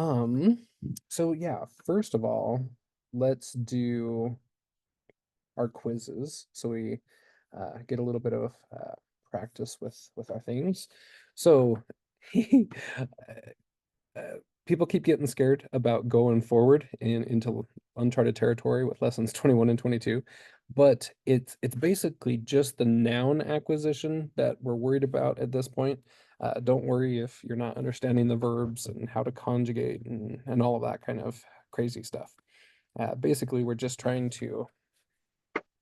Um, so yeah, first of all, let's do our quizzes so we get a little bit of practice with our things. So uh, people keep getting scared about going forward into uncharted territory with lessons 21 and 22, but it's basically just the noun acquisition that we're worried about at this point. Don't worry if you're not understanding the verbs and how to conjugate and all of that kind of crazy stuff. Basically, we're just trying to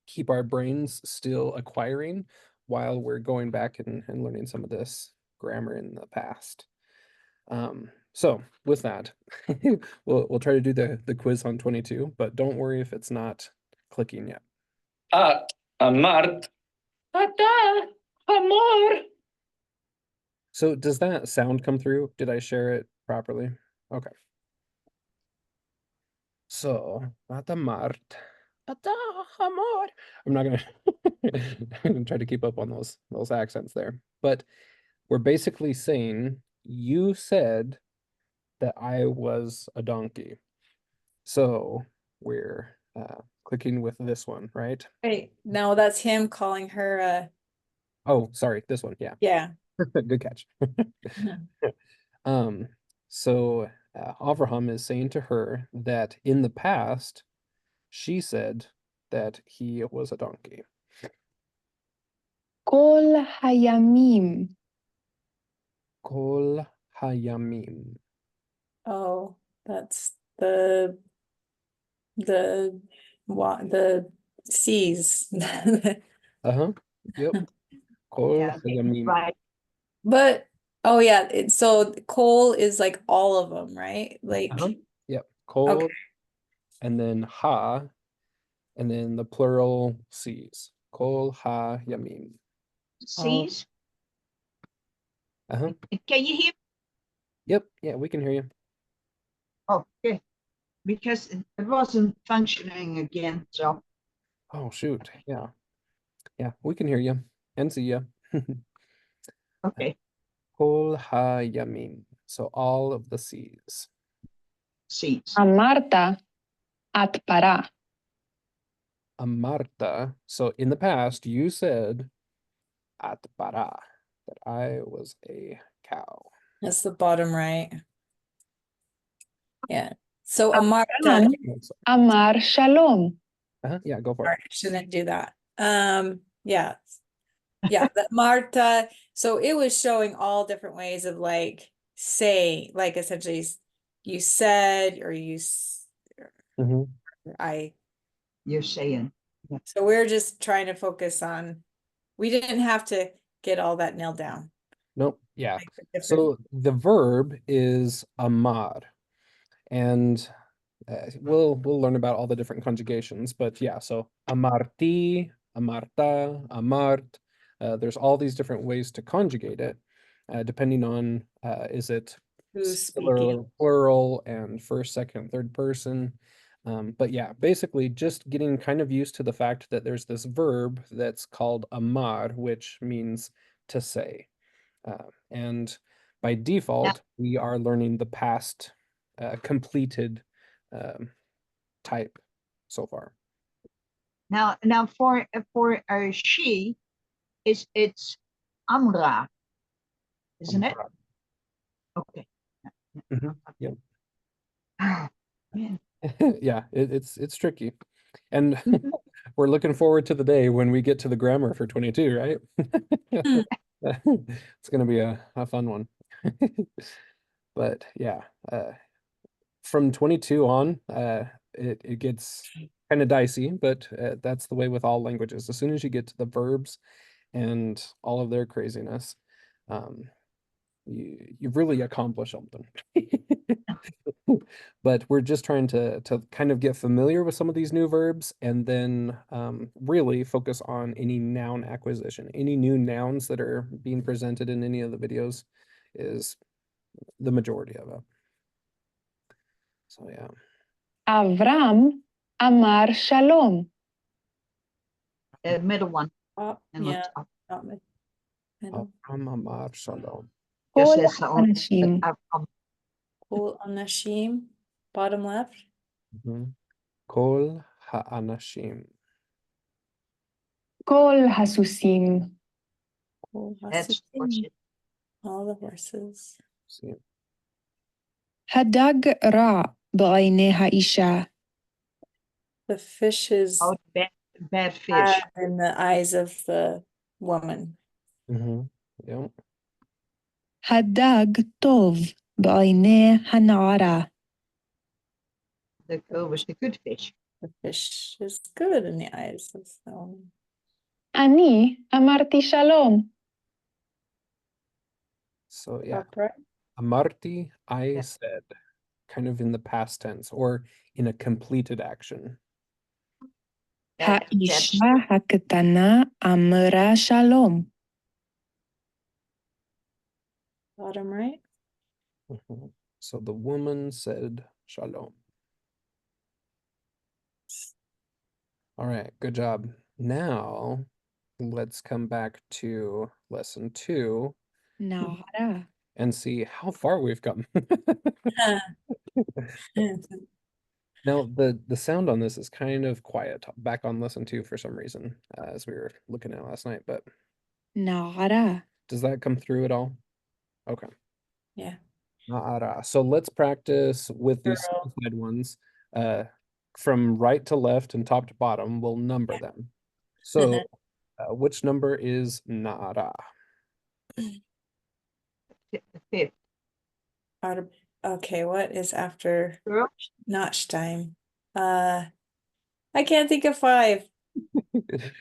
keep our brains still acquiring while we're going back and learning some of this grammar in the past. So with that, we'll try to do the quiz on 22, but don't worry if it's not clicking yet. Amart. Ata, amor. So does that sound come through? Did I share it properly? Okay. So, Ata Mart. Ata amor. I'm not gonna try to keep up on those accents there, but we're basically saying you said that I was a donkey. So we're clicking with this one, right? Wait, no, that's him calling her Oh, sorry, this one. Yeah, yeah. good catch. Um, so Avraham is saying to her that in the past, she said that he was a donkey. Kol hayamim. Kol hayamim. Oh, that's the seas. Uh-huh. Yep. Kol Yeah, hayamim. right. But oh yeah, so coal is like all of them, right? Like Uh-huh. Yep. Kol, okay. and then ha, and then the plural seas. Kol hayamim. Seas. Uh-huh. Can you hear? Yep. Yeah, we can hear you. Okay, because it wasn't functioning again. So Oh, shoot. Yeah. Yeah, we can hear you and see you. okay, Kol hayamim. So all of the seas. seas. Amarta at para. Amarta. So in the past, you said at para, that I was a cow. That's the bottom right. Yeah. So Abraham. Amarta, Amar shalom. Yeah, go for I it. shouldn't do that. Yeah. Yeah, that Marta. So it was showing all different ways of like say, like essentially you said or Mhm. You're saying. so we're just trying to focus on, we didn't have to get all that nailed down. Nope. Yeah. Like the different- So the verb is amar, and we'll learn about all the different conjugations. But yeah, so amarti, amarta, amart. There's all these different ways to conjugate it, depending on is it who's singular speaking. or plural and first, second, third person. But yeah, basically just getting kind of used to the fact that there's this verb that's called amar, which means to say. And by default, we are learning the past completed type so far. Now for she, it's Amra, isn't it? Okay. Mhm. Yep. Ah, man. Yeah, it's tricky. And we're looking forward to the day when we get to the grammar for 22, right? It's gonna be a fun one. But yeah, from 22 on, it gets kind of dicey, but that's the way with all languages. As soon as you get to the verbs and all of their craziness, you've really accomplished something. But we're just trying to kind of get familiar with some of these new verbs and then really focus on any noun acquisition. Any new nouns that are being presented in any of the videos is the majority of it. So yeah. Avram amar shalom. Middle one. And Yeah. let's up. Middle. Amar shalom. Just Kol as haanashim. Kol anashim, bottom left. Mhm. Kol ha'anashim. כל הסוסים. Kol That's hasusim, horses. all the horses. See. הדג רע בעיני האישה. The fish is Oh, bad fish. bad in the eyes of the woman. Mhm. Yep. הדג טוב בעיני הנערה. The girl was the good fish. The fish is good in the eyes of the woman. אני אמרתי שלום. So yeah, Upright. amarti, I Yeah. said, kind of in the past tense or in a completed action. האישה הקטנה אמרה שלום. Bottom right. Mhm. So the woman said shalom. All right, good job. Now let's come back to lesson 2 נערה. and see how far we've come. Mm-hmm. Now the sound on this is kind of quiet back on lesson 2 for some reason, as we were looking at last night, but נערה. does that come through at all? Okay. Yeah. Na'ara. So let's practice with these Girl. simplified ones. From right to left and top to bottom, we'll number them. So which number is Na'ara? Fifth. Okay, what is after Girl. Notstein? I can't think of 5.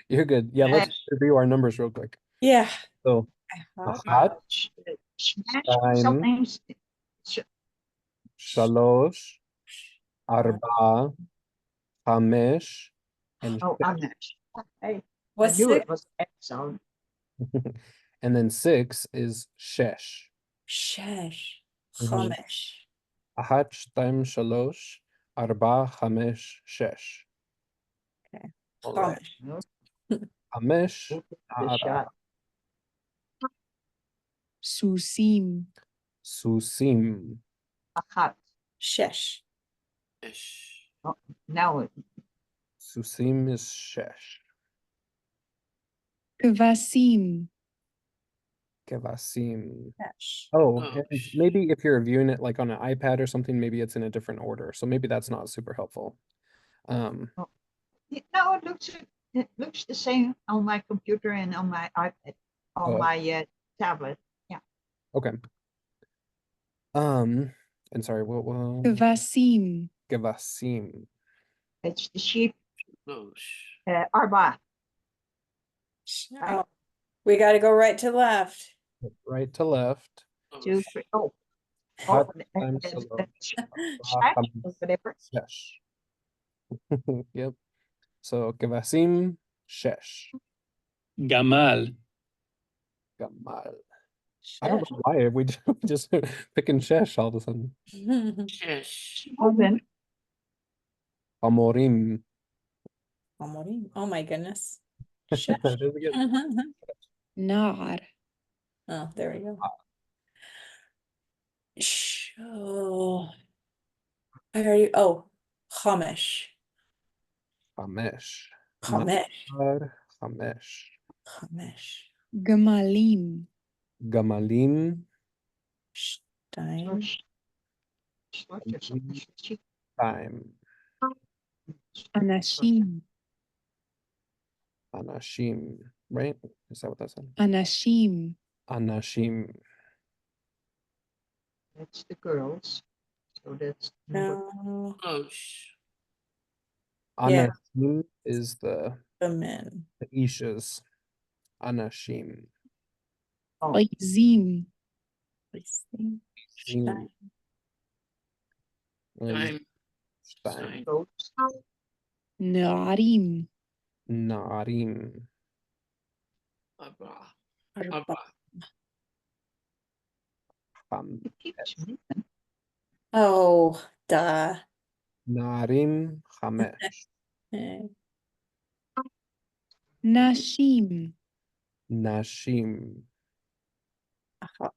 You're good. Yeah, let's Smash. review our numbers real quick. Yeah. So Hot. Ahad, Smash. Time. Sometimes. Shalosh, Arba, Hamesh, and Oh, Shesh. I'm not. Hey, I What's knew 6? it was X sound. And then 6 is Shesh. Shesh. Mhm. Chomesh. Ahad, Shtaim, Shalosh, Arba, Hamesh, Shesh. Okay. All right. Chomesh. Hamesh, The Na'ara. shot. סוסים. Susim. Achat. Shesh. Now it. Susim is Shesh. כבשים. Kevasim. Shesh. Oh, and maybe if you're viewing it like on an iPad or something, maybe it's in a different order. So maybe that's not super helpful. No, it looks the same on my computer and on my iPad, on Oh. my tablet. Okay. And sorry, what כבשים. Kevasim. It's the sheep. Arba. Oh, we got to go right to left. Right to left. 2, 3. Oh. Hot Oh, times it's- hello. slash, Hamesh, whatever. Shesh. Yep. So Kevasim, Shesh. Gamal. Gamal. I don't know why we just picking Shesh all of a sudden. Oh, then. Amorim. Amorim. Oh my goodness. Does it get- נער. Oh, there we go. Oh, I already. Oh, Chomesh. Hamesh. Chomesh. Hamesh. Chomesh. גמלים. Gamalim. Stein. Time. אנשים. Anashim. Right? Is that what that said? אנשים. Anashim. That's the girls. So that's number No, Yeah. Anashim is the the men. Ishas. Anashim. עזים. Stein. Stein. And Stein. goats. נערים. Narim. Arba. It keeps moving. Oh, duh. Narim. Hamesh. Eh, נשים. Nashim. aha.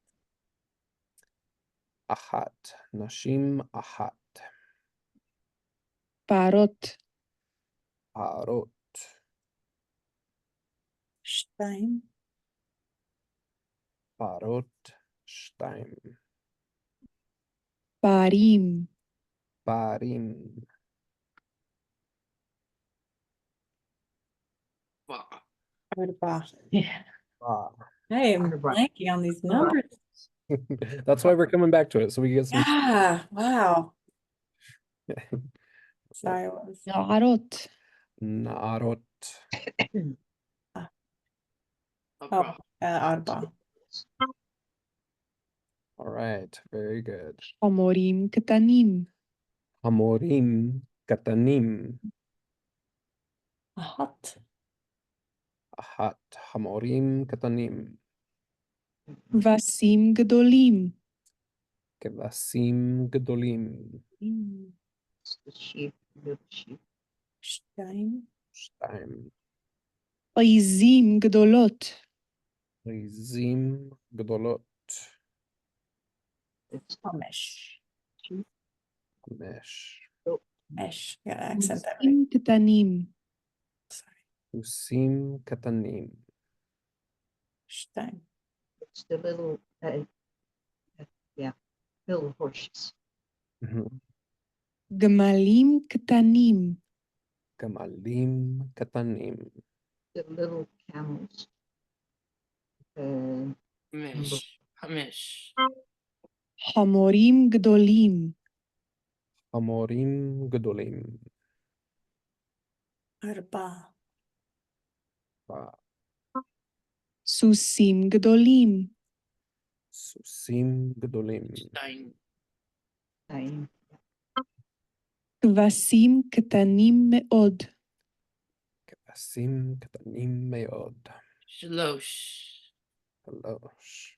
Ahat. Nashim ahat. Parot. Parot. Stein. Parot. Stein. Parim. Parim. Arba. Yeah. Ah. I am Arba. blanking on these numbers. That's why we're coming back to it, so we get some. Yeah, wow. Sorry, what was Narot. Narot. Arba. All right, very good. Hamorim ketanim. Hamorim katanim. Ahat. Ahat. Hamorim katanim. Vasim gdolim. Kevasim gedolim. It's the sheep, little sheep. Stein. Stein. Oizim gdolot. Rizim gedolot. It's Mesh. sheep. Mesh. Mesh. Gotta accent that right. Vasim ketanim. Sorry. Usim katanim. Stein. It's the little, yeah, little horses. Mhm. Gmalim ketanim. Kamalim katanim. The little camels. Hamish. Hamorim gdolim. Hamorim gedolim. Arba. Susim gdolim. Susim gedolim. Stein. Nine. Kvasim ketanim meod. Kevasim katanim meod. Shlosh. Halosh.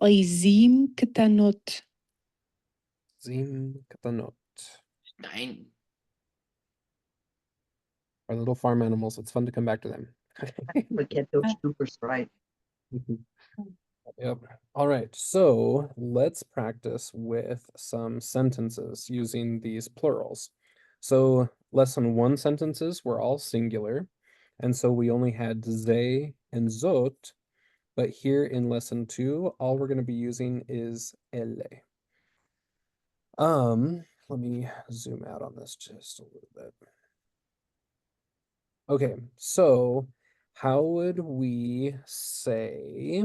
Oizim ketanot. Zim katanot. Stein. Our little farm animals. It's fun to come back to them. Forget those troopers, right? Yep. All right. So let's practice with some sentences using these plurals. So lesson 1 sentences were all singular. And so we only had ze and zot. But here in lesson 2, all we're going to be using is elle. Let me zoom out on this just a little bit. Okay, so how would we say,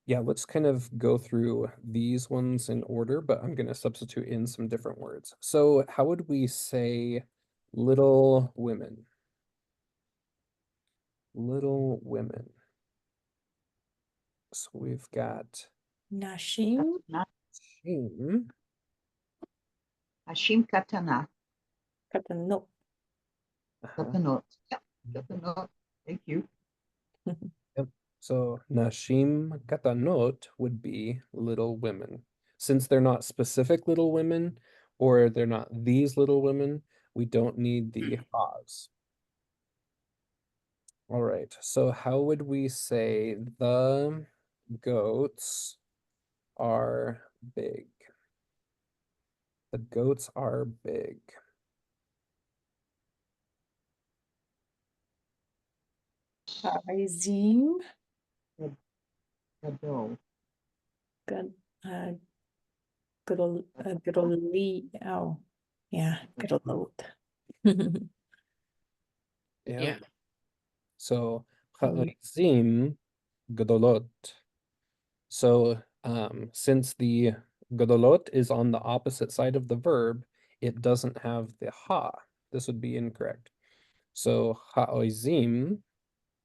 yeah, let's kind of go through these ones in order, but I'm going to substitute in some different words. So how would we say little women? Little women. So we've got Nashim. Hashim. Hashim Katana. Katanot. Katanot. Yeah, Katanot. Thank you. So Nashim Katanot would be little women. Since they're not specific little women, or they're not these little women, we don't need the has. All right, so how would we say the goats are big? The goats are big. Izim. Gadol. Good. Gdoli. Oh, yeah. Gdolot. Yeah. So Mm. Ha'izim Gadolot. So since the Gadolot is on the opposite side of the verb, it doesn't have the ha. This would be incorrect. So Ha'izim,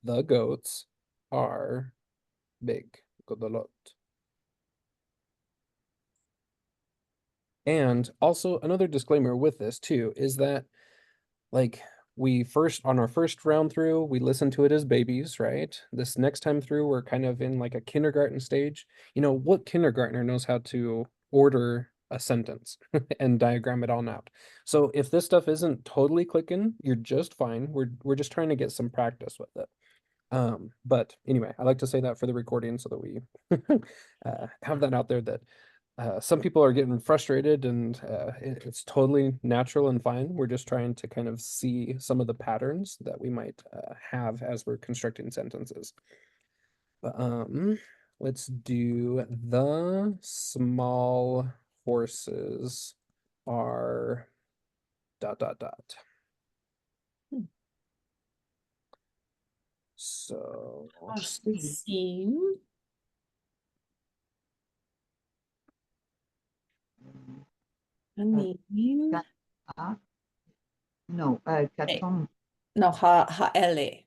the goats, are big. Gadolot. And also another disclaimer with this too is that like on our first round through, we listened to it as babies, right? This next time through, we're kind of in like a kindergarten stage. You know, what kindergartner knows how to order a sentence and diagram it all out? So if this stuff isn't totally clicking, you're just fine. We're just trying to get some practice with it. But anyway, I like to say that for the recording so that we have that out there that some people are getting frustrated and it's totally natural and fine. We're just trying to kind of see some of the patterns that we might have as we're constructing sentences. But, let's do the small horses are ... So Seem. Anim. Ah, no, katom. No, ha'ele.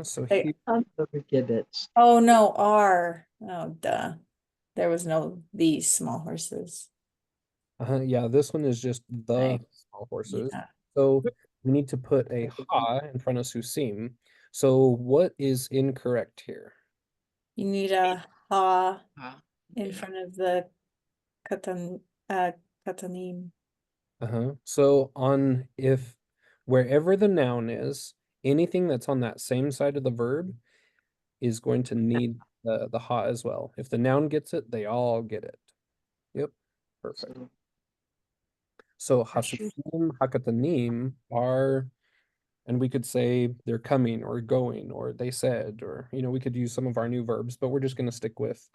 so Hey, here, Forget it. Oh, no, R. Oh, duh. There was no these small horses. yeah, this one is just the Right. small horses. Yeah. So we need to put a ha in front of susim. So what is incorrect here? You need a ha Ah, in okay. front of the katanim. So on if wherever the noun is, anything that's on that same side of the verb is going to need the ha as well. If the noun gets it, they all get it. Yep, perfect. So hasukim, hakatanim are, and we could say they're coming or going or they said, or we could use some of our new verbs, but we're just going to stick with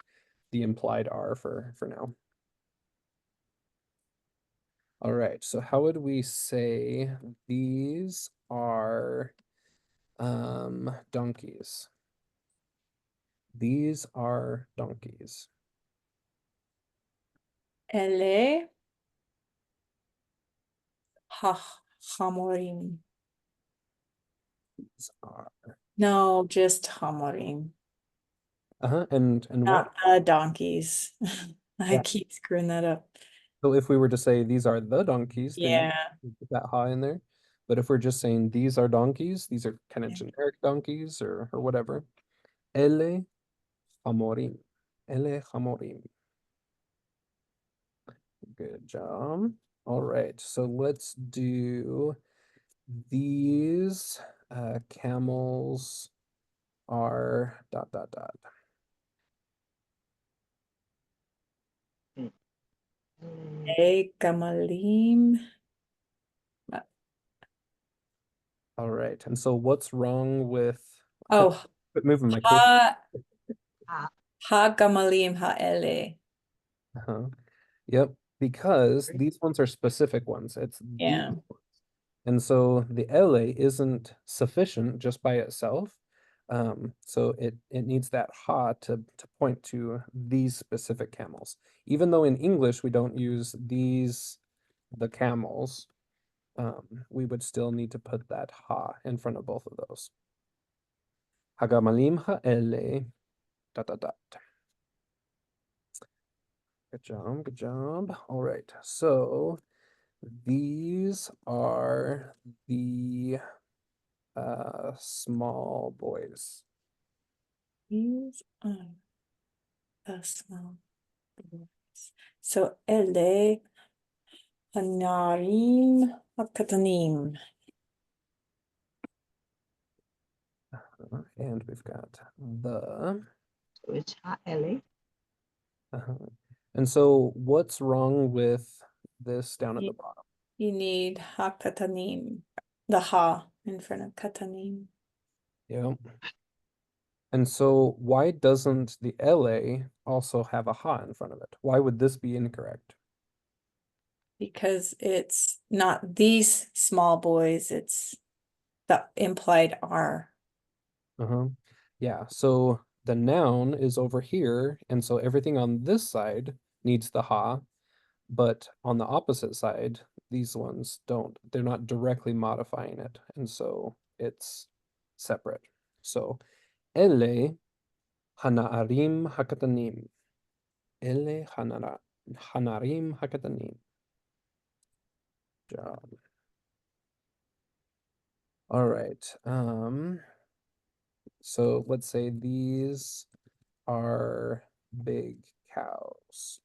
the implied are for now. All right, so how would we say these are donkeys? These are donkeys. Ele hamorim. These are. No, just hamorim. And what? Not donkeys. I Yeah. keep screwing that up. So if we were to say these are the donkeys, then Yeah. we put that ha in there. But if we're just saying these are donkeys, these are kind of Yeah. generic donkeys or whatever. Ele hamorim. Ele hamorim. Good job. All right, so let's do these camels are ... Kamalim. All right, and so what's wrong with... Oh, Quit moving my cursor. ha gamalim ha'ele. Yep, because these ones are specific ones. It's Yeah. these ones. And so the LA isn't sufficient just by itself. So it needs that ha to point to these specific camels. Even though in English we don't use these, the camels, we would still need to put that ha in front of both of those. Hagamalim ha'ele ... Good job, good job. All right, so these are the small boys. These are the small boys. So ele hanarim hakatanim. And we've got the... So it's ha'ele. And so what's wrong with this down at the Ye- bottom? You need hakatanim. The ha in front of katanim. Yeah. And so why doesn't the LA also have a ha in front of it? Why would this be incorrect? Because it's not these small boys, it's the implied are. Yeah, so the noun is over here, and so everything on this side needs the ha, but on the opposite side, these ones don't. They're not directly modifying it, and so it's separate. So ele hanaarim hakatanim. Ele hanarim hakatanim. Job. All right. So let's say these are big cows.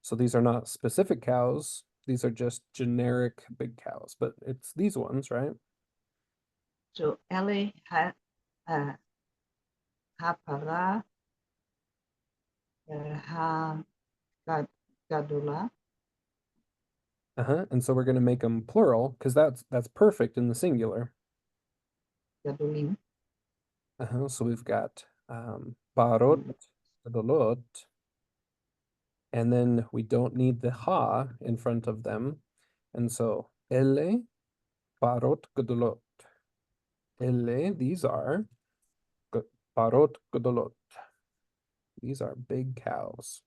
So these are not specific cows. These are just generic big cows, but it's these ones, right? So Ellie ha para ha gadula. And so we're going to make them plural because that's perfect in the singular. Gadulim. So we've got parot, gadolot, and then we don't need the ha in front of them. And so ele, parot, gadolot. Ele, these are parot, gadolot. These are big cows.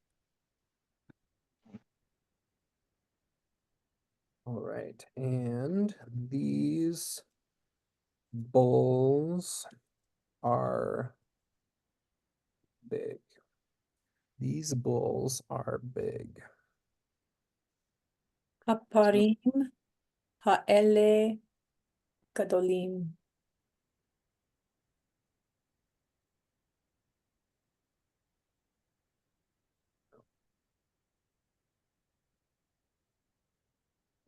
All right, and these bulls are big. These bulls are big. Haparim, ha'ele, gadolim.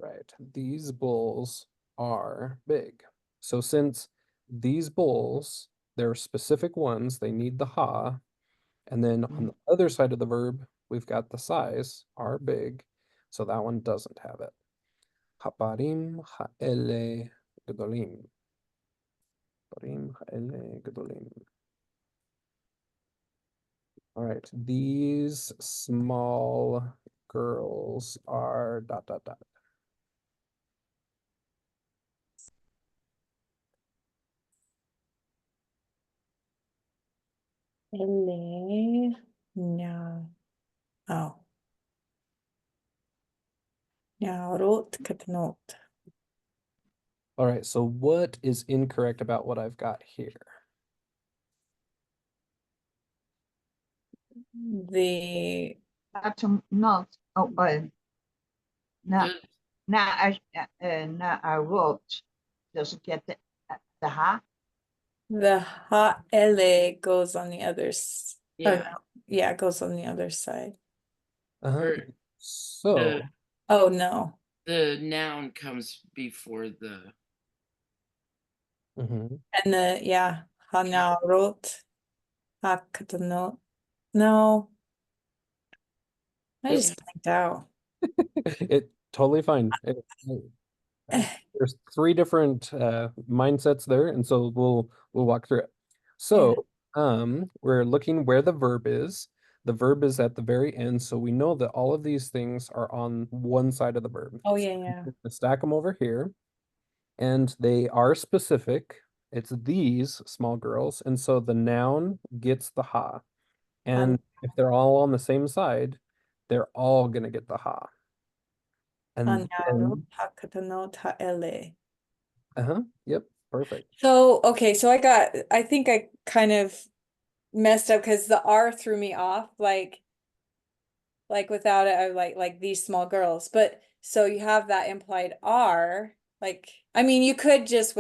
Right, these bulls are big. So since these bulls, they're specific ones, they need the ha. And then on the other side of the verb, we've got the size, are big. So that one doesn't have it. Haparim ha'ele gedolim. Haparim ha'ele gedolim. All right, these small girls are ... Ele, no. Oh. Narot katnot. All right, so what is incorrect about what I've got here? The That's not. Oh, now The- I wrote. Doesn't get the ha. the ha'ele goes on the other Yeah. yeah, it goes on the other side. Or So Oh no. the noun comes before the mhm. And the yeah, hanarot, hakatnot. No. I Yep. just blanked out. It totally fine. There's three different mindsets there, and so we'll walk through it. So we're looking where the verb is. The verb is at the very end, so we know that all of these things are on one side of the verb. Oh yeah. Stack them over here, and they are specific. It's these small girls, and so the noun gets the ha. And if they're all on the same side, they're all gonna get the ha. And Hanarot, then, hakatnot, ha'ele. yep, perfect. So okay, so I think I kind of messed up because the R threw me off, like without it, I like these small girls. But so you have that implied R, like I mean you could just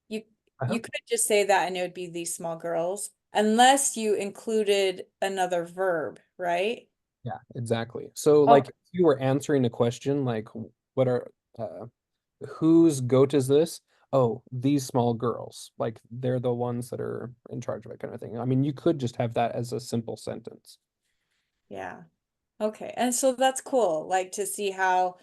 you could just say that and it would be these small girls, unless you included another verb, right? Yeah, exactly. So like if you were answering a question like what are whose goat is this? Oh, these small girls. Like they're the ones that are in charge of it kind of thing. I mean, you could just have that as a simple sentence. Yeah. Okay. And so that's cool, like to see how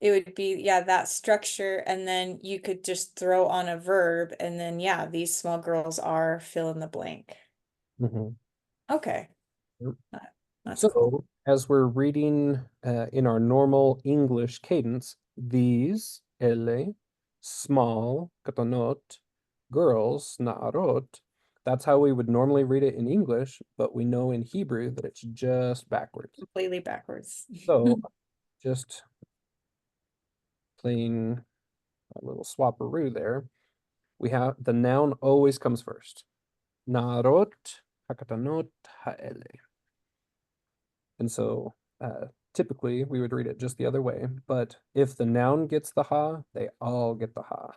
it would be, yeah, that structure, and then you could just throw on a verb, and then yeah, these small girls are fill in the blank. Mhm. Okay. Yep. That's So cool. as we're reading in our normal English cadence, these, ele, small, katanot, girls, na'arot, that's how we would normally read it in English, but we know in Hebrew that it's just backwards. Completely backwards. So just playing a little swapperoo there. We have the noun always comes first. Na'arot, hakatanot, ha'ele. And so typically we would read it just the other way, but if the noun gets the ha, they all get the ha.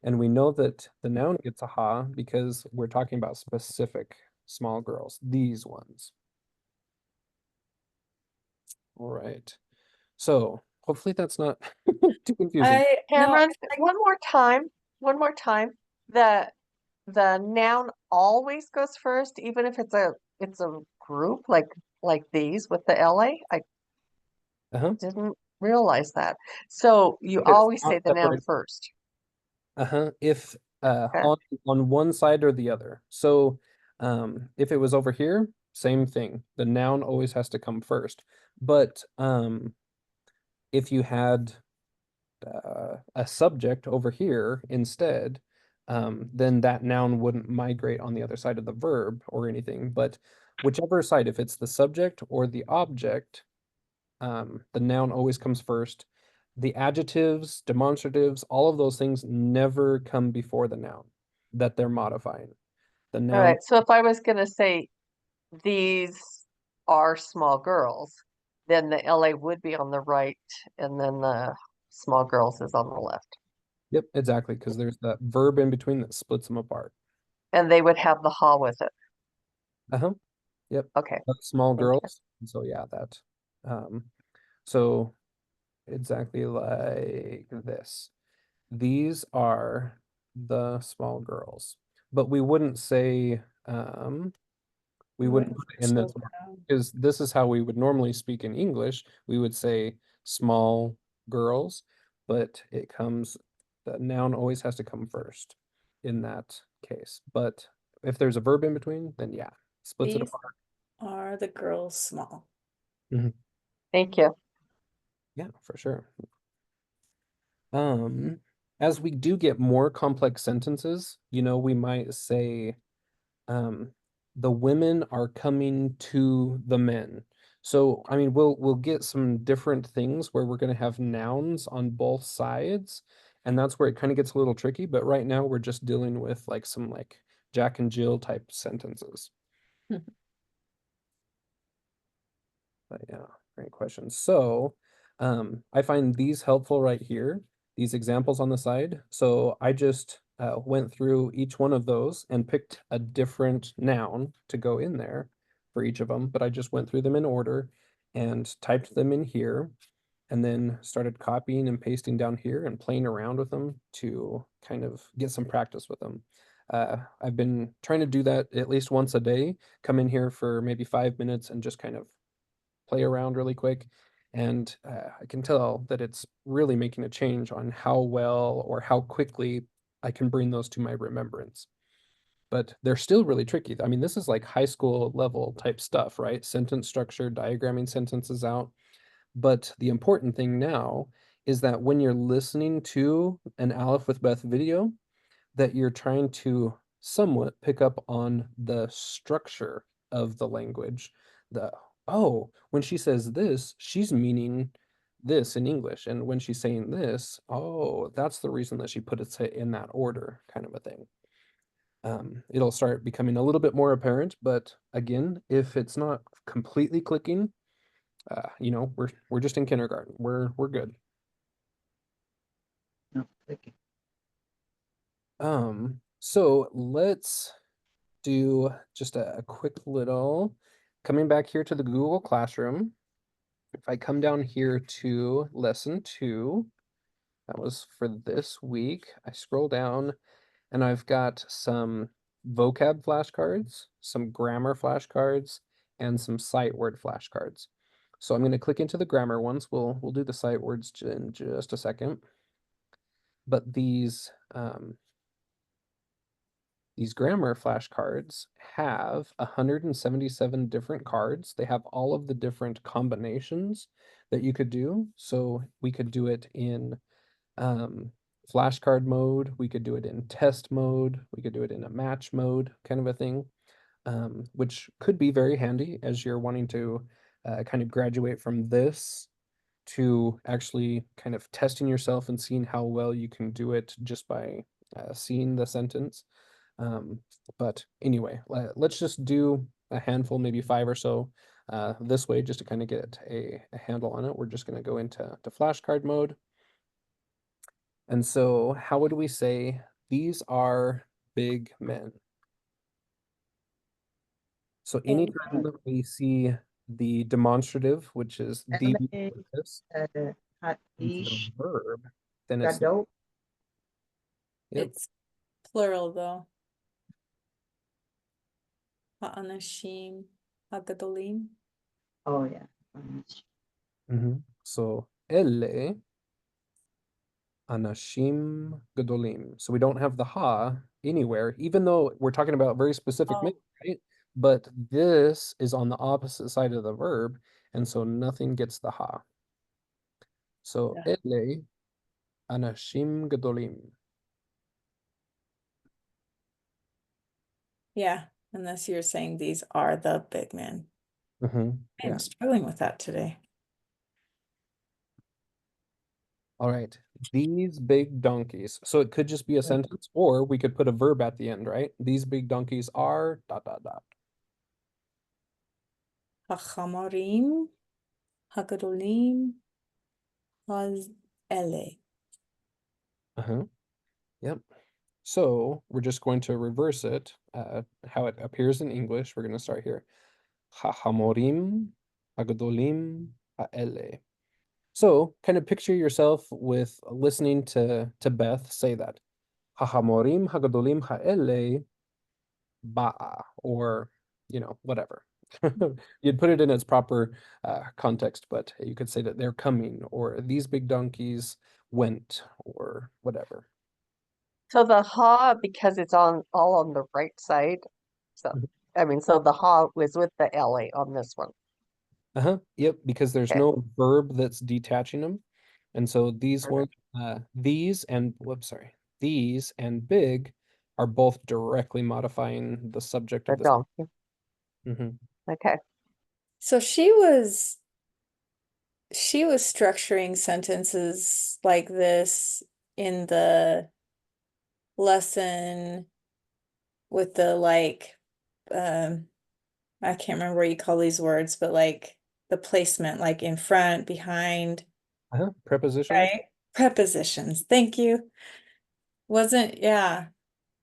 And we know that the noun gets a ha because we're talking about specific small girls, these ones. All right. So hopefully that's not too confusing. No, Cameron, one more time. one more time. The noun always goes first, even if it's a group like these with the LA. I Uh-huh. didn't realize that. So you If it's always not say the noun separated. first. Uh-huh. If Okay. on one side or the other. So if it was over here, same thing. The noun always has to come first. But if you had a subject over here instead, then that noun wouldn't migrate on the other side of the verb or anything. But whichever side, if it's the subject or the object, the noun always comes first. The adjectives, demonstratives, all of those things never come before the noun that they're modifying. The All noun, right. So if I was going to say these are small girls, then the LA would be on the right, and then the small girls is on the left. yep, exactly, because there's that verb in between that splits them apart. And they would have the ha with it. Uh-huh. Yep. Okay. Small Thank you. girls. And so yeah, that. So exactly like this. These are the small girls. But we wouldn't say we wouldn't put it in this order, because this is how we would normally speak in English. We would say small girls, but the noun always has to come first in that case. But if there's a verb in between, then yeah, splits it These apart. are the girls small. Thank you. Yeah, for sure. As we do get more complex sentences, we might say, the women are coming to the men. So, I mean, we'll get some different things where we're going to have nouns on both sides, and that's where it kind of gets a little tricky. But right now, we're just dealing with like some like Jack and Jill type sentences. But yeah, great question. So, I find these helpful right here, these examples on the side. So I just went through each one of those and picked a different noun to go in there for each of them, but I just went through them in order and typed them in here, and then started copying and pasting down here and playing around with them to kind of get some practice with them. I've been trying to do that at least once a day, come in here for maybe 5 minutes and just kind of play around really quick. And I can tell that it's really making a change on how well or how quickly I can bring those to my remembrance. But they're still really tricky. I mean, this is like high school level type stuff, right? Sentence structure, diagramming sentences out. But the important thing now is that when you're listening to an Aleph with Beth video, that you're trying to somewhat pick up on the structure of the language. When she says this, she's meaning this in English. And when she's saying this, that's the reason that she put it in that order, kind of a thing. It'll start becoming a little bit more apparent, but again, if it's not completely clicking, we're just in kindergarten. We're good. No, thank you. So let's do just a quick little, coming back here to the Google Classroom. If I come down here to lesson 2, that was for this week. I scroll down and I've got some vocab flashcards, some grammar flashcards, and some sight word flashcards. So I'm going to click into the grammar ones. We'll do the sight words in just a second. But these grammar flashcards have 177 different cards. They have all of the different combinations that you could do. So we could do it in flashcard mode. We could do it in test mode. We could do it in a match mode, kind of a thing, which could be very handy as you're wanting to kind of graduate from this to actually kind of testing yourself and seeing how well you can do it just by seeing the sentence. But anyway, let's just do a handful, maybe 5 or so this way, just to kind of get a handle on it. We're just going to go into flashcard mode. And so how would we say these are big men? So anytime that we see the demonstrative, which is the with this, into the Haish verb, then it's Gadol. Yep. It's plural though. Ha'anashim, hagadolim. Oh, yeah. So ele anashim gadolim. So we don't have the ha anywhere, even though we're talking about very specific Oh. many, right? But this is on the opposite side of the verb, and so nothing gets the ha. So ele anashim gadolim. Yeah, unless you're saying these are the big men. Yeah. I'm struggling with that today. All right. These big donkeys. So it could just be a sentence, or we could put a verb at the end, right? These big donkeys are ... Hachamarim, hagadolim, haz ele. Yep. So we're just going to reverse it, how it appears in English. We're going to start here. Hahamorim, hagadolim, haele. So kind of picture yourself with listening to Beth say that. Hahamorim, hagadolim, haele, ba'a, or, whatever. You'd put it in its proper context, but you could say that they're coming, or these big donkeys went, or whatever. So the ha, because it's all on the right side. So, so the ha was with the LA on this one. Yep, because there's Okay. no verb that's detaching them. And so these Perfect. ones, these and big are both directly modifying the subject The of this. donkey. Okay. So she was structuring sentences like this in the lesson with the I can't remember what you call these words, but like the placement, like in front, behind, Prepositions. right? Prepositions. Thank you. Yeah.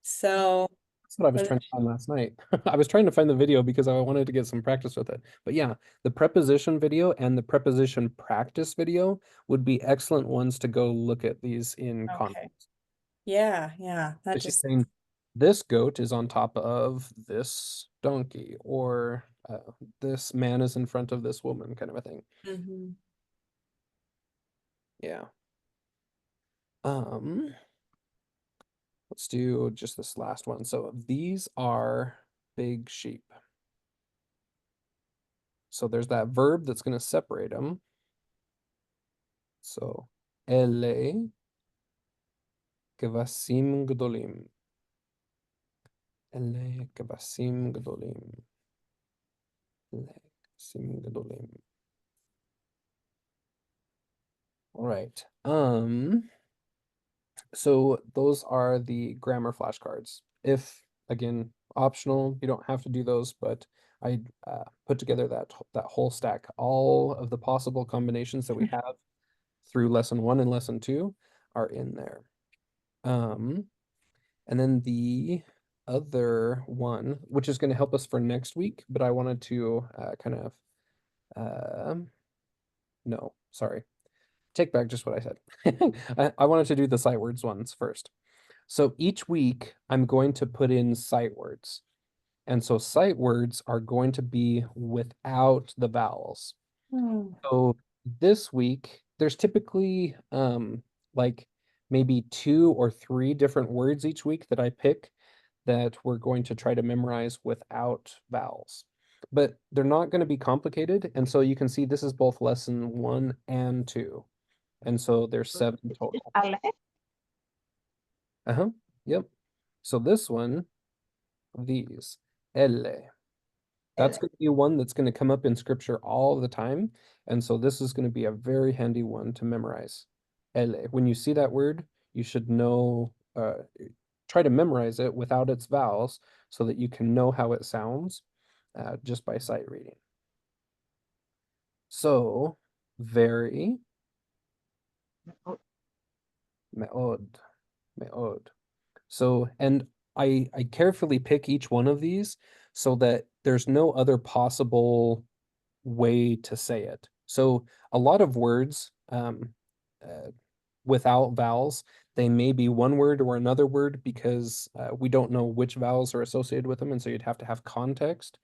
So That's what I was trying to find last night. I was trying to find the video because I wanted to get some practice with it. But yeah, the preposition video and the preposition practice video would be excellent ones to go look at these in Okay. context. yeah, that It's just just saying this goat is on top of this donkey, or this man is in front of this woman, kind of a thing. Mhm. Yeah. Let's do just this last one. So these are big sheep. So there's that verb that's going to separate them. So ele kevasim gdolim. Ele kevasim gdolim. Ele kevasim gdolim. All right. So those are the grammar flashcards. If, again, optional, you don't have to do those, but I put together that whole stack. All of the possible combinations that we have through lesson 1 and lesson 2 are in there. And then the other one, which is going to help us for next week, but I wanted to no, sorry. Take back just what I said. I wanted to do the sight words ones first. So each week I'm going to put in sight words. And so sight words are going to be without the vowels. So this week there's typically like maybe 2 or 3 different words each week that I pick that we're going to try to memorize without vowels. But they're not going to be complicated. And so you can see this is both lesson 1 and 2. And so there's 7 total. Yep. So this one, these, elle. That's going to be one that's going to come up in scripture all the time. And so this is going to be a very handy one to memorize. Elle. When you see that word, you should know, try to memorize it without its vowels so that you can know how it sounds just by sight reading. So, very, me'od, me'od. So, and I carefully pick each one of these so that there's no other possible way to say it. So a lot of words, without vowels. They may be one word or another word because we don't know which vowels are associated with them, and so you'd have to have context.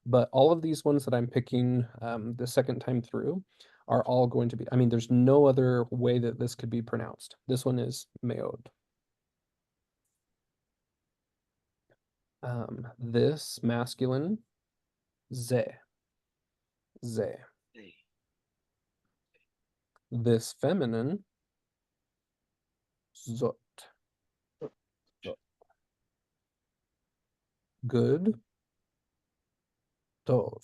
But all of these ones that I'm picking the second time through are all going to be, I mean, there's no other way that this could be pronounced. This one is meod. This masculine, ze. Ze. They. This feminine, zot. Good, tov.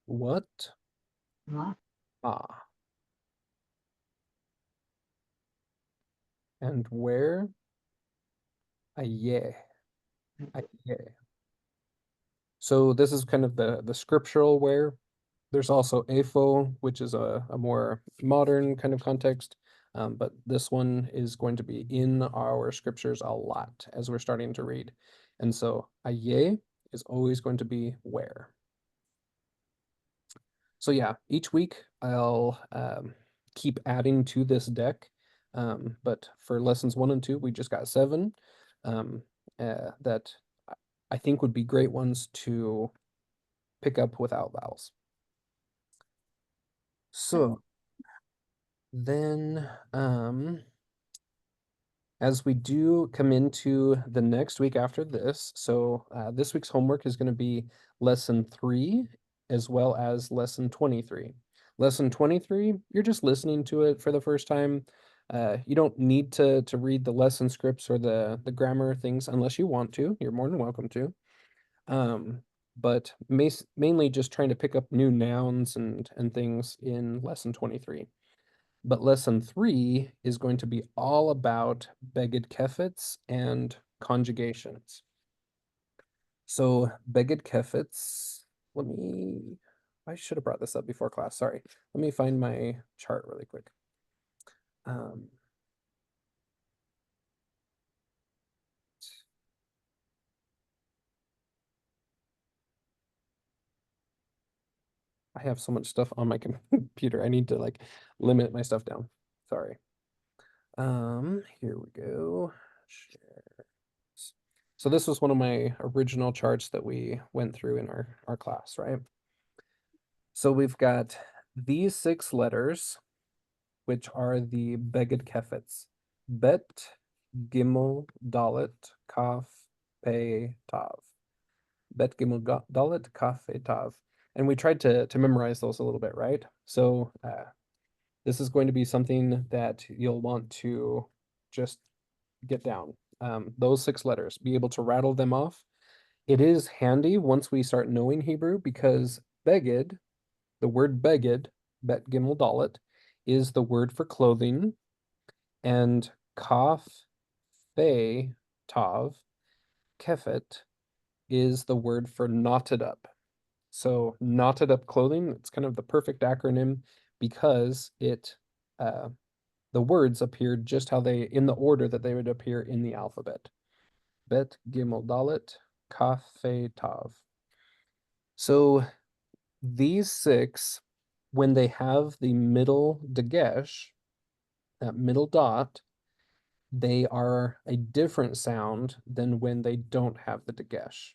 What? Huh? Ah. And where? Aye. Aye. So this is kind of the scriptural where. There's also apho, which is a more modern kind of context. But this one is going to be in our scriptures a lot as we're starting to read. And so aye is always going to be where. So yeah, each week I'll keep adding to this deck. But for lessons 1 and 2, we just got 7 that I think would be great ones to pick up without vowels. So then as we do come into the next week after this, so this week's homework is going to be lesson 3 as well as lesson 23. Lesson 23, you're just listening to it for the first time. You don't need to read the lesson scripts or the grammar things unless you want to. You're more than welcome to. But mainly just trying to pick up new nouns and things in lesson 23. But lesson 3 is going to be all about beged kefets and conjugations. So beged kefets, I should have brought this up before class, sorry. Let me find my chart really quick. I have so much stuff on my computer. I need to like limit my stuff down. Sorry. Here we go. Share. So this was one of my original charts that we went through in our class, right? So we've got these 6 letters, which are the beged kefets. Bet, gimel, dalet, kaf, pe, tav. Bet, gimel, dalet, kaf, pe, tav. And we tried to memorize those a little bit, right? So this is going to be something that you'll want to just get down. Those 6 letters, be able to rattle them off. It is handy once we start knowing Hebrew because beged, the word beged, bet gimel dalet, is the word for clothing, and kaf, fe, tav, kefet, is the word for knotted up. So knotted up clothing, it's kind of the perfect acronym because it the words appeared just how they, in the order that they would appear in the alphabet. Bet, gimel, dalet, kaf, fe, tav. So these 6, when they have the middle dagesh, that middle dot, they are a different sound than when they don't have the dagesh.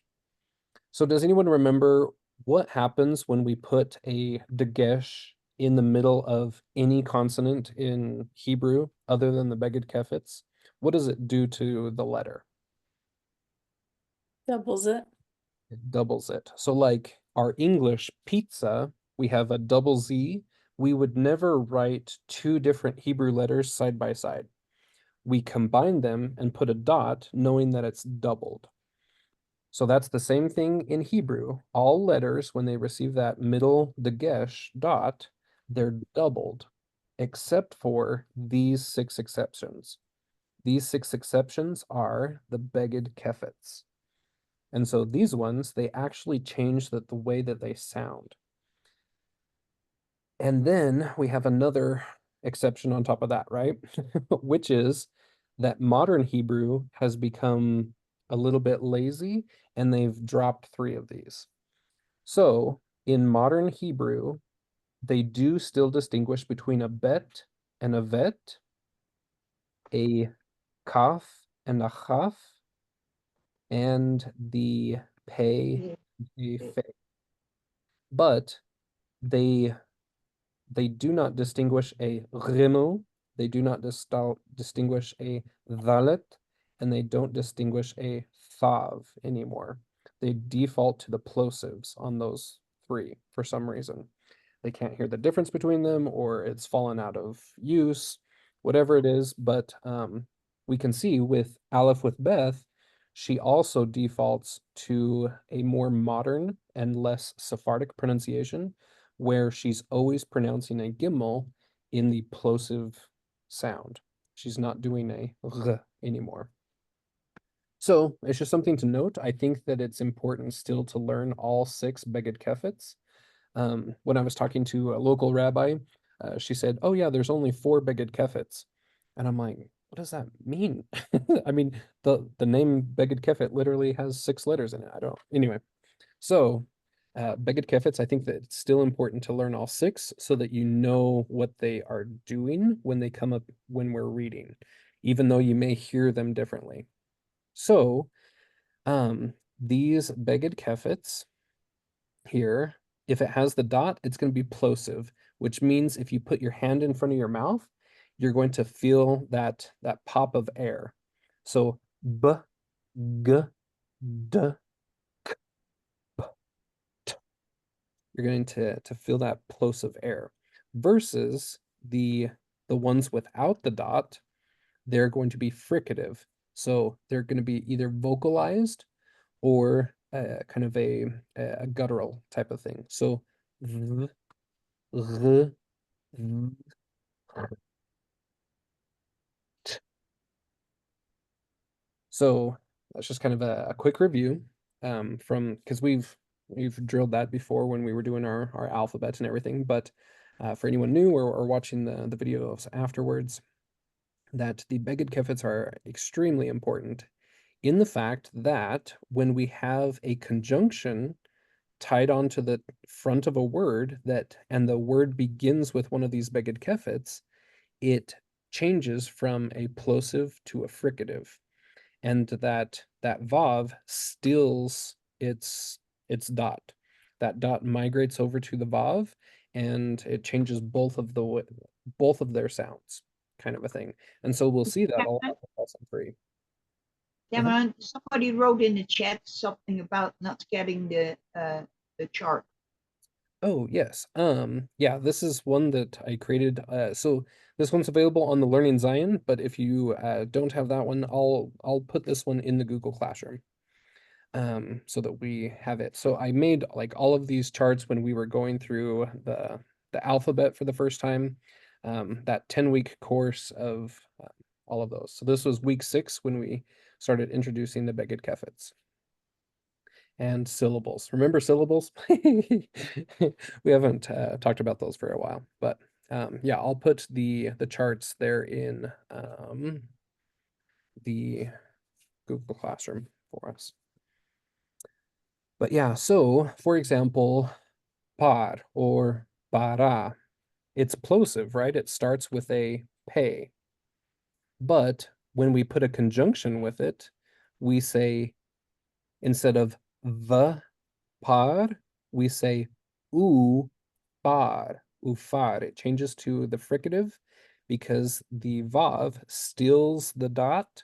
So does anyone remember what happens when we put a dagesh in the middle of any consonant in Hebrew other than the beged kefets? What does it do to the letter? Doubles it. It doubles it. So like our English pizza, we have a double Z. We would never write 2 different Hebrew letters side by side. We combine them and put a dot knowing that it's doubled. So that's the same thing in Hebrew. All letters, when they receive that middle dagesh dot, they're doubled, except for these 6 exceptions. These 6 exceptions are the beged kefets. And so these ones, they actually change the way that they sound. And then we have another exception on top of that, right? Which is that modern Hebrew has become a little bit lazy and they've dropped 3 of these. So in modern Hebrew, they do still distinguish between a bet and a vet, a kaf and a chaf, and the pay, a fe. But they do not distinguish a rimel, they do not distinguish a dalet, and they don't distinguish a thav anymore. They default to the plosives on those three for some reason. They can't hear the difference between them, or it's fallen out of use, whatever it is. But we can see with Aleph with Beth, she also defaults to a more modern and less Sephardic pronunciation, where she's always pronouncing a gimel in the plosive sound. She's not doing a r anymore. So it's just something to note. I think that it's important still to learn all 6 Beged Kefets. When I was talking to a local rabbi, she said, "Oh yeah, there's only 4 Beged Kefets," and I'm like, "What does that mean?" I mean, the name Beged Kefet literally has 6 letters in it. I don't. Anyway, so Beged Kefets, I think that it's still important to learn all 6 so that you know what they are doing when they come up when we're reading, even though you may hear them differently. So, these Beged Kefets here, if it has the dot, it's going to be plosive, which means if you put your hand in front of your mouth, you're going to feel that pop of air. So b, g, d, k, p, t. You're going to feel that plosive air. Versus the ones without the dot, they're going to be fricative. So they're going to be either vocalized or kind of a guttural type of thing. So v, r, v, t. So that's just kind of a quick review from, because we've drilled that before when we were doing our alphabet and everything. But for anyone new or watching the videos afterwards, that the Beged Kefets are extremely important in the fact that when we have a conjunction tied onto the front of a word and the word begins with one of these Beged Kefets, it changes from a plosive to a fricative, and that vav stills its dot. That dot migrates over to the vav, and it changes both of their sounds, kind of a thing. And so we'll see that a lot in lesson 3. Cameron, somebody wrote in the chat something about not getting the chart. Oh, yes. Yeah, this is one that I created. So this one's available on the Learning Zion, but if you don't have that one, I'll put this one in the Google Classroom. So that we have it. So I made like all of these charts when we were going through the alphabet for the first time. That 10-week course of all of those. So this was week 6 when we started introducing the Beged Kefets. And syllables. Remember syllables? We haven't talked about those for a while, but yeah, I'll put the charts there in the Google Classroom for us. But yeah, so for example, par or para, it's plosive, right? It starts with a pay. But when we put a conjunction with it, we say, instead of the par, we say u par, ufar. It changes to the fricative because the vav steals the dot,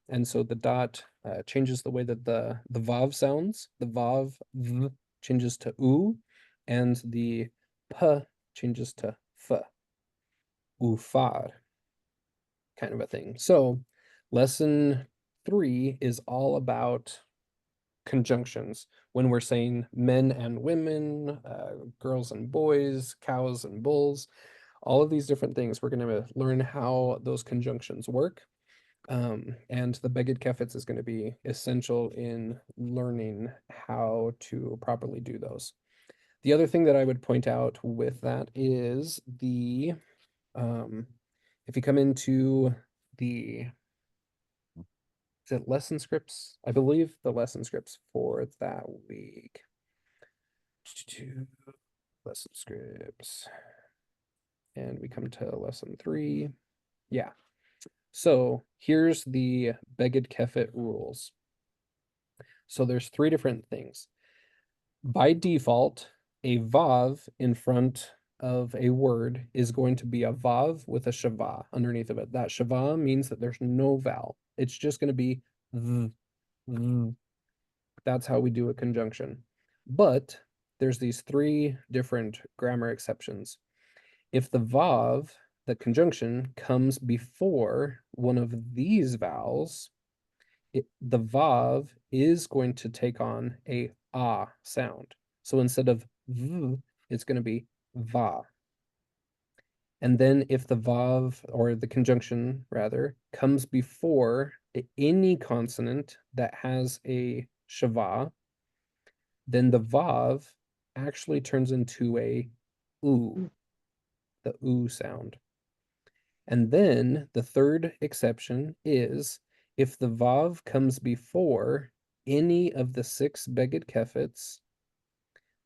and so the dot changes the way that the vav sounds. The vav v changes to u, and the p changes to f, ufar, kind of a thing. So lesson 3 is all about conjunctions when we're saying men and women, girls and boys, cows and bulls, all of these different things. We're going to learn how those conjunctions work. And the Beged Kefets is going to be essential in learning how to properly do those. The other thing that I would point out with that is the, if you come into the, is it lesson scripts? I believe the lesson scripts for that week. lesson scripts. And we come to lesson 3. Yeah. So here's the Beged Kefet rules. So there's 3 different things. By default, a vav in front of a word is going to be a vav with a shava underneath of it. That shava means that there's no vowel. It's just going to be th. That's how we do a conjunction. But there's these 3 different grammar exceptions. If the vav, the conjunction, comes before one of these vowels, the vav is going to take on a ah sound. So instead of v, it's going to be va. And then if the vav, or the conjunction rather, comes before any consonant that has a shava, then the vav actually turns into a oo, the oo sound. And then the third exception is if the vav comes before any of the 6 Beged Kefets,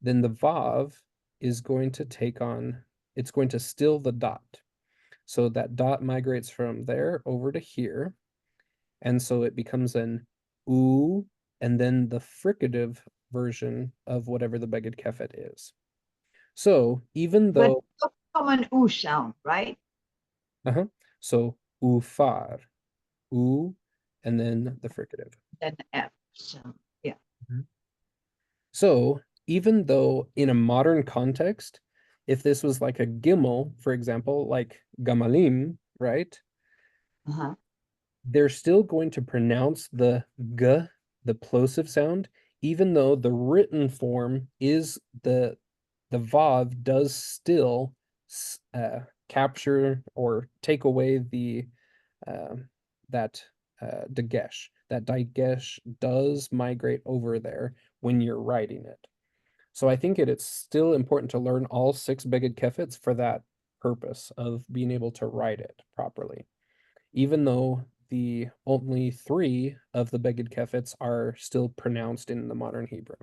then the vav is going to take on, it's going to still the dot. So that dot migrates from there over to here. And so it becomes an oo, and then the fricative version of whatever the Beged Kefet is. So even But though, not common oo sound, right? so ufar, oo, and then the fricative. Then F sound. Yeah. So even though in a modern context, if this was like a gimel, for example, like gamalim, right? Uh-huh. They're still going to pronounce the g, the plosive sound, even though the written form is the vav does still capture or take away the that dagesh. That dagesh does migrate over there when you're writing it. So I think it's still important to learn all 6 Beged Kefets for that purpose of being able to write it properly. Even though the only 3 of the Beged Kefets are still pronounced in the modern Hebrew.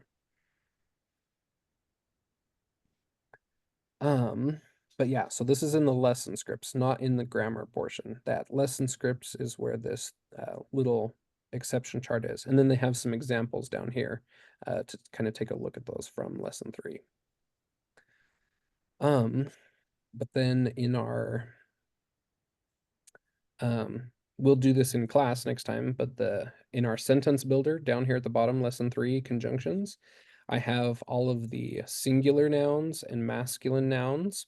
But yeah, so this is in the lesson scripts, not in the grammar portion. That lesson scripts is where this little exception chart is. And then they have some examples down here to kind of take a look at those from lesson 3. But then in our, we'll do this in class next time, but in our sentence builder down here at the bottom, lesson 3, conjunctions, I have all of the singular nouns and masculine nouns.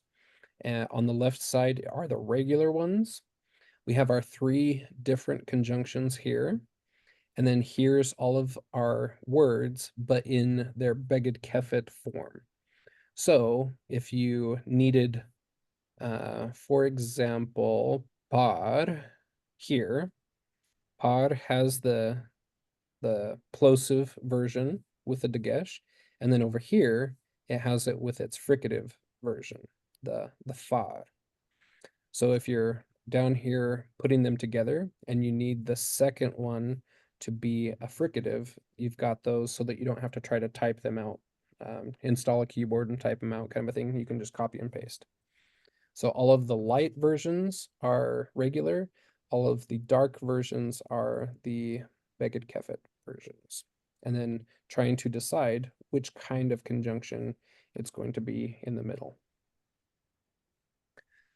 And on the left side are the regular ones. We have our 3 different conjunctions here. And then here's all of our words, but in their Beged Kefet form. So if you needed, for example, par here, par has the plosive version with the dagesh, and then over here, it has it with its fricative version, the far. So if you're down here putting them together and you need the second one to be a fricative, you've got those so that you don't have to try to type them out, install a keyboard and type them out kind of a thing. You can just copy and paste. So all of the light versions are regular. All of the dark versions are the Beged Kefet versions. And then trying to decide which kind of conjunction it's going to be in the middle.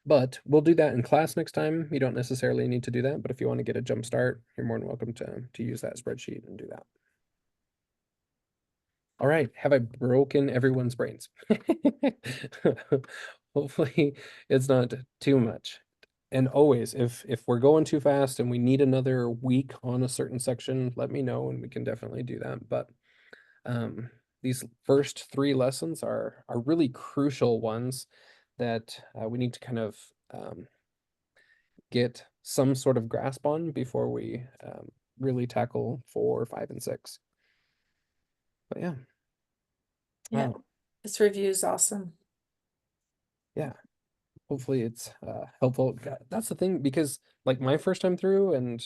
But we'll do that in class next time. You don't necessarily need to do that, but if you want to get a jump start, you're more than welcome to use that spreadsheet and do that. All right, have I broken everyone's brains? Hopefully it's not too much. And always, if we're going too fast and we need another week on a certain section, let me know and we can definitely do that. But these first 3 lessons are really crucial ones that we need to kind of get some sort of grasp on before we really tackle 4, 5, and 6. But yeah. Yeah. Wow. This review is awesome. Yeah. Hopefully it's helpful. That's the thing, because like my first time through and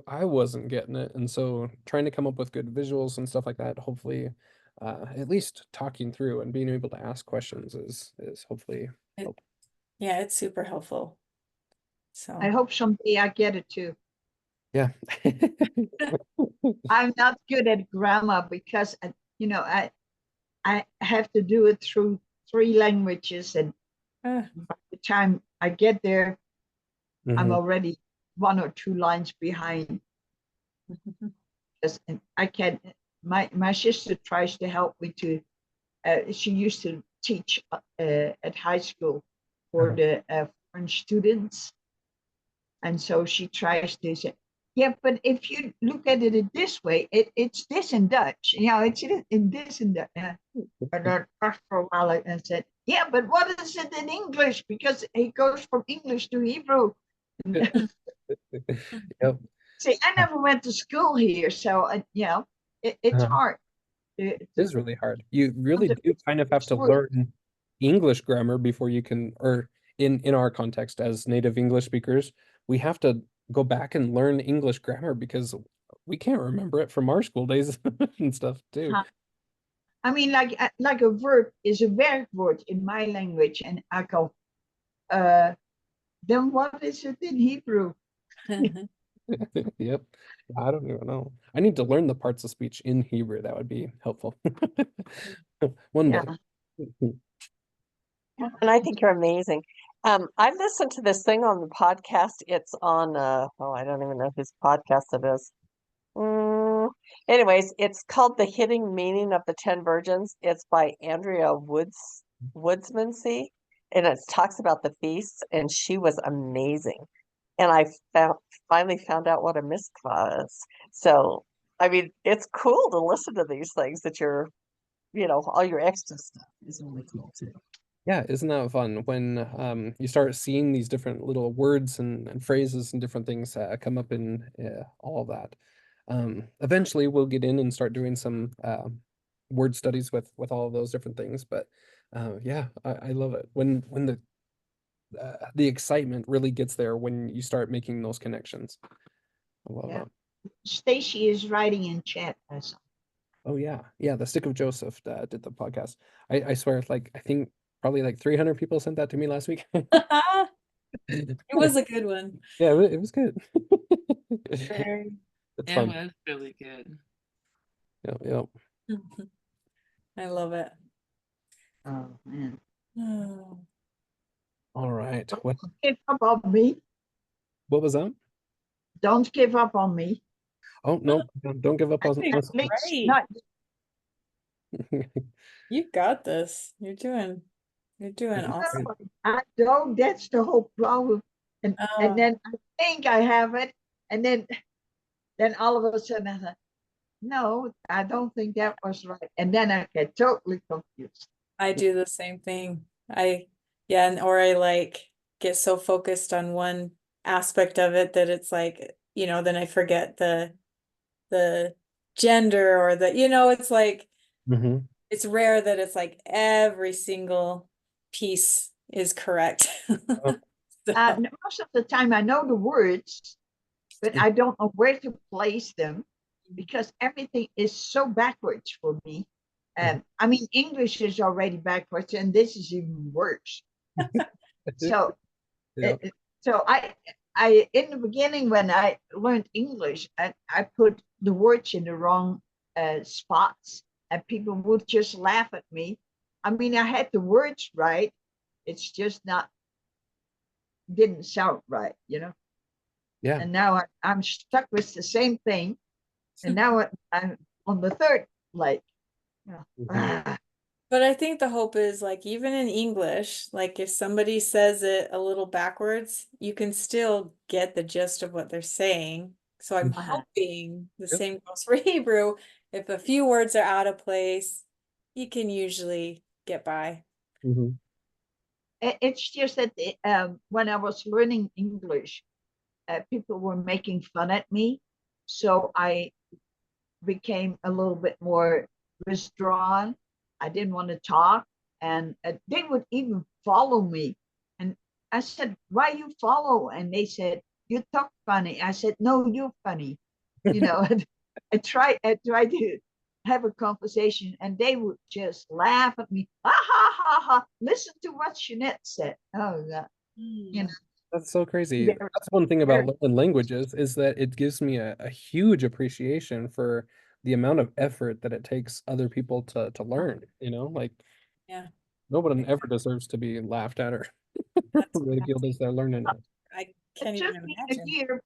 I wasn't getting it. And so trying to come up with good visuals and stuff like that, hopefully at least talking through and being able to ask questions is hopefully Yeah, it's super helpful. So I hope someday I get it too. yeah. I'm not good at grammar because I have to do it through 3 languages, and uh, by the time I get there, I'm Mhm. already 1 or 2 lines behind. And I can't. My sister tries to help me to. She used to teach at high school for the foreign students, and so she tries to say, yeah, but if you look at it this way, it's this in Dutch. It's in this in Dutch. And then after a while, I said, yeah, but what is it in English? Because it goes from English to Hebrew. Yep. See, I never went to school here, so it's Uh-huh. hard. It is really hard. You really to do kind of have to words. learn English grammar before you can, or in our context as native English speakers, we have to go back and learn English grammar because we can't remember it from our school days and stuff too. Huh. I mean, like a verb is a werkwoord in my language, and I go, then what is it in Hebrew? Yep. I don't even know. I need to learn the parts of speech in Hebrew. That would be helpful. One day. And I think you're amazing. I listened to this thing on the podcast. It's on, I don't even know whose podcast it is. Anyways, it's called The Hidden Meaning of the 10 Virgins. It's by Andrea Woodsmansey, and it talks about the feasts, and she was amazing. And I finally found out what a miskvah is. So, I mean, it's cool to listen to these things that all your extra stuff is really cool too. Yeah, isn't that fun when you start seeing these different little words and phrases and different things come up in all of that. Eventually we'll get in and start doing some word studies with all of those different things. But yeah, I love it when the excitement really gets there when you start making those connections. I love Yeah. it. Stacy is writing in chat. Oh yeah, yeah. The Stick of Joseph did the podcast. I swear, I think probably 300 people sent that to me last week. it was a good one. Yeah, it was good. Very. It's It fun. was really good. Yep. I love it. Oh man. Oh. All right. Don't give up on me. What was that? Don't give up on me. Oh no, don't give up on think us. At least Right. not You got this. You're doing That's awesome. great. I know that's the whole problem. And Oh. then I think I have it. And then all of a sudden I thought, no, I don't think that was right. And then I get totally confused. I do the same thing. Or I get so focused on one aspect of it that it's then I forget the gender or it's Mhm. it's rare that it's every single piece is correct. So, Most of the time I know the words, but I don't know where to place them because everything is so backwards for me. And I mean, English is already backwards, and this is even worse. So, Yep. so in the beginning when I learned English, I put the words in the wrong spots, and people would just laugh at me. I mean, I had the words right, it's just didn't sound right, Yeah. And now I'm stuck with the same thing, and now I'm on the third leg. Mhm. but I think the hope is even in English, if somebody says it a little backwards, you can still get the gist of what they're saying. So I'm hoping the Yep. same goes for Hebrew. If a few words are out of place, you can usually get by. Mhm. It's just that when I was learning English, people were making fun at me, so I became a little bit more withdrawn. I didn't want to talk, and they would even follow me. And I said, "Why you follow?" And they said, "You talk funny." I said, "No, you're funny." I tried to have a conversation and they would just laugh at me. Ha ha ha ha. Listen to what Jeanette said. Oh, God. You know, That's so crazy. Very- That's one thing about very- learning languages is that it gives me a huge appreciation for the amount of effort that it takes other people to learn, like Yeah. nobody ever deserves to be laughed at or ridiculed as they're learning it. I it can't took even me imagine. a year.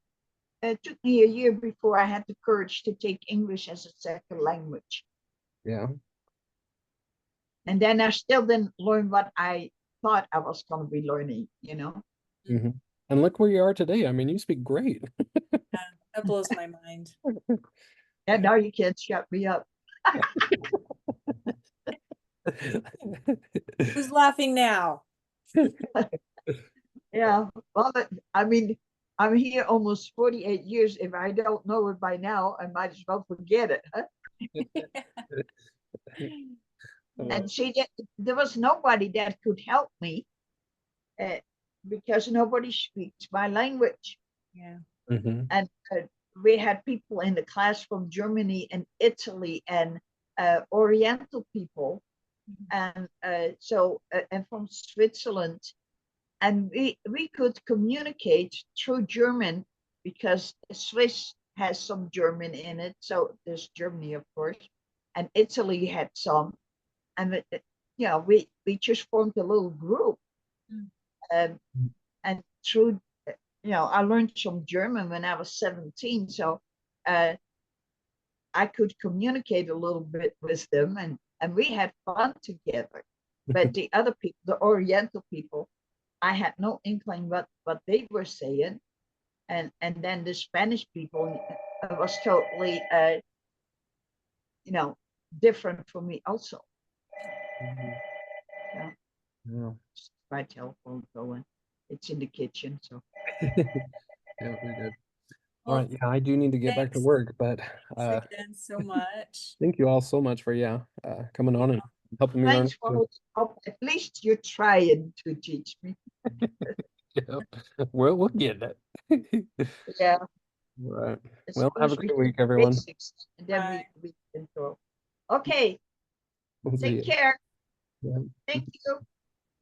It took me a year before I had the courage to take English as a second language. Yeah. And then I still didn't learn what I thought I was going to be learning, Mhm. And look where you are today. I mean, you speak great. That blows my mind. And now you can't shut me up. Who's laughing now? Yeah. Well, I mean, I'm here almost 48 years. If I don't know it by now, I might as well forget it. Huh? And see, that there was nobody that could help me because nobody speaks my language. Yeah. Mhm. And we had people in the class from Germany and Italy and Oriental people, and and from Switzerland, and we could communicate through German because Swiss has some German in it. So there's Germany, of course, and Italy had some, and we just formed a little group, and through I learned some German when I was 17, so I could communicate a little bit with them, and we had fun together. But the other people, the Oriental people, I had no inkling what they were saying, and then the Spanish people was totally different for me also. Yeah. Yeah. My telephone going, it's in the kitchen, so. Yeah, very good. All Well, right, yeah, I do need to get back to thanks. work, but Thanks again so much. thank you all so much for coming on and helping me learn. Thanks for help. At least you're trying to teach me. Yeah. We'll get it. Yeah. All right. As Well, soon have a as we great do week, the everyone. basics, and then Bye. we can go. Okay, We'll see take you. care. Yeah. Thank you.